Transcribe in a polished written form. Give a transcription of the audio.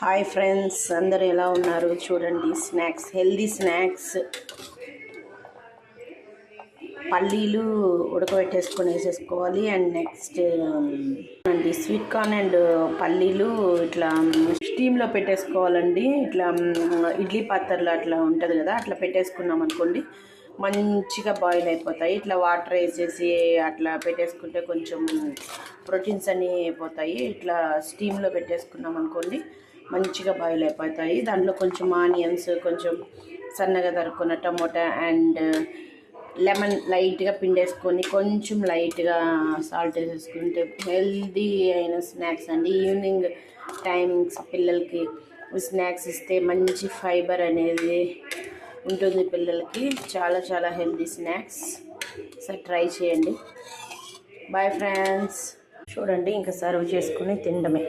Hi friends, అందరు ఎలా ఉన్నారు? చూడండి, స్నాక్స్, హెల్దీ స్నాక్స్. పల్లీలు ఉడకబెట్టేసుకొని వేసేసుకోవాలి. అండ్ నెక్స్ట్ అండి స్వీట్ కార్న్ అండ్ పల్లీలు ఇట్లా స్టీమ్లో పెట్టేసుకోవాలండి. ఇట్లా ఇడ్లీ పాత్రలో అట్లా ఉంటుంది కదా, అట్లా పెట్టేసుకున్నాం అనుకోండి, మంచిగా బాయిల్ అయిపోతాయి. ఇట్లా వాటర్ వేసేసి అట్లా పెట్టేసుకుంటే కొంచెం ప్రోటీన్స్ అన్నీ అయిపోతాయి. ఇట్లా స్టీమ్లో పెట్టేసుకున్నాం అనుకోండి, మంచిగా బాయిల్ అయిపోతాయి. దాంట్లో కొంచెం ఆనియన్స్, కొంచెం సన్నగా తరుక్కున్న టమోటా అండ్ లెమన్ లైట్గా పిండేసుకొని కొంచెం లైట్గా సాల్ట్ వేసేసుకుంటే హెల్దీ అయిన స్నాక్స్ అండి. ఈవినింగ్ టైమింగ్స్ పిల్లలకి స్నాక్స్ ఇస్తే మంచి ఫైబర్ అనేది ఉంటుంది పిల్లలకి. చాలా చాలా హెల్దీ స్నాక్స్. సో ట్రై చేయండి. Bye friends. చూడండి, ఇంకా సర్వ్ చేసుకుని తినడమే.